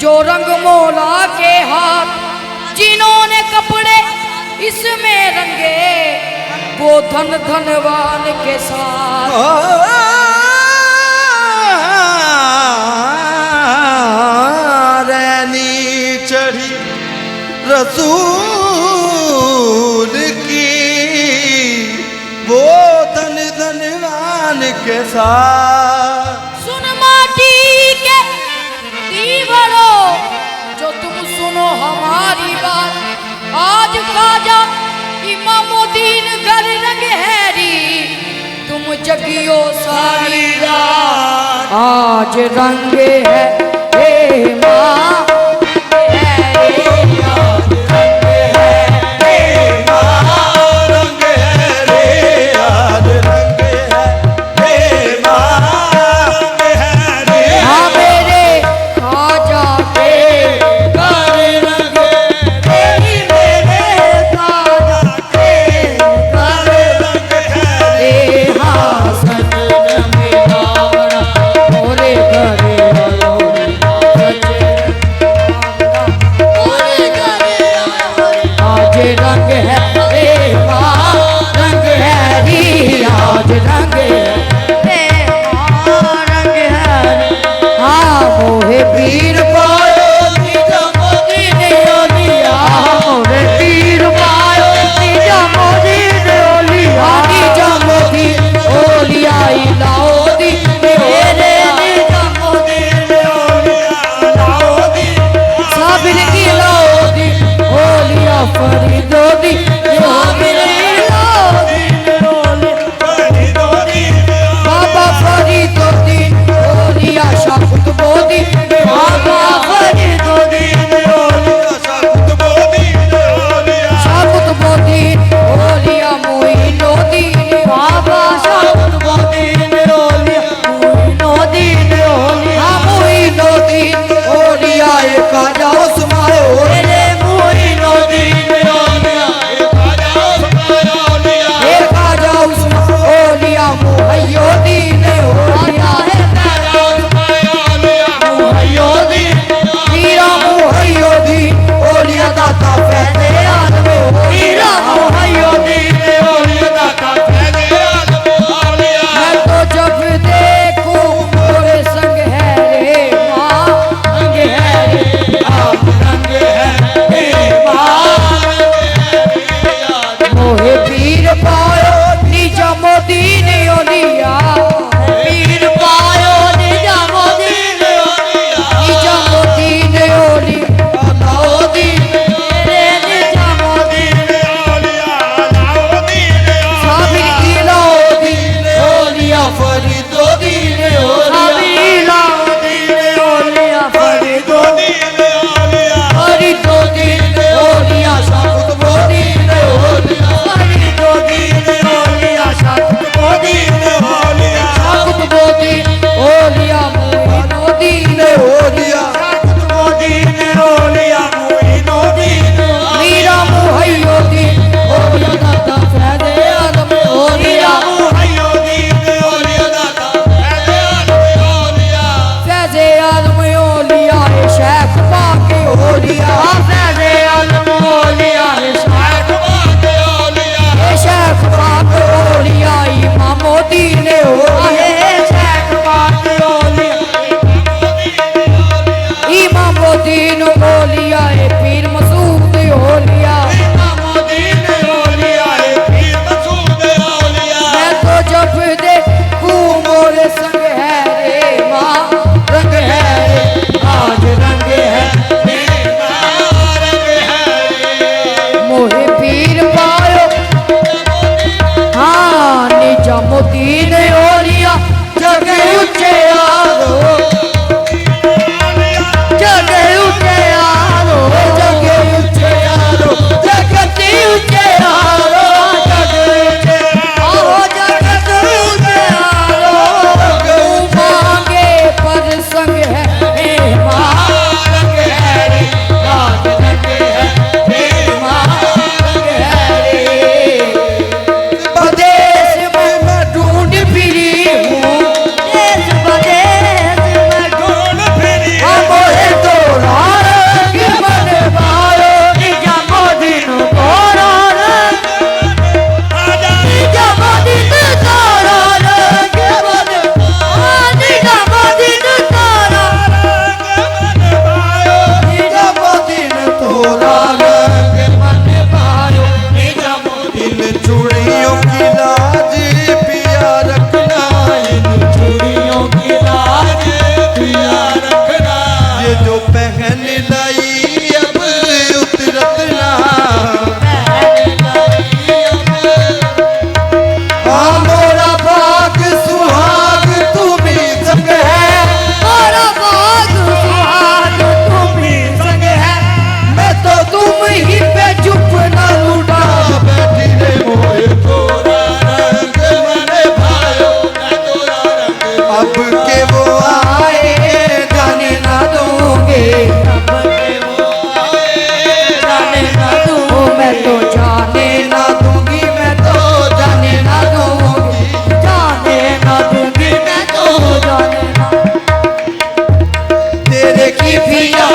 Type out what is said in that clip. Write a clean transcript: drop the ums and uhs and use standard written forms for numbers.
जो रंग मौला के हाथ जिन्होंने कपड़े इसमें रंगे वो धन धनवान के साथ रैनी चढ़ी रसूल की वो धन धनवान के साथ। सुन माटी के दीवारों जो तुम सुनो हमारी बात, आज ख्वाजा इमामुद्दीन घर रंग हैरी तुम जगियो सारी रात, आज रंग है हे माँ बहन लाई अब उतरत ना हाँ मोरा भाग सुहाग तुम्ही संग है मोरा भाग सुहाग तुम ही संग है मैं तो तुम ही पे चुप न लूटा बैठी रे मोए तोरा रंग मने भायो मैं तोरा रंग अब के वो आए जाने ना दूंगे जाने ना दूं मैं तो जाने ना दूंगी मैं तो जाने ना दूंगी जाने ना दूंगी मैं तो जाने ना तेरे की की फिया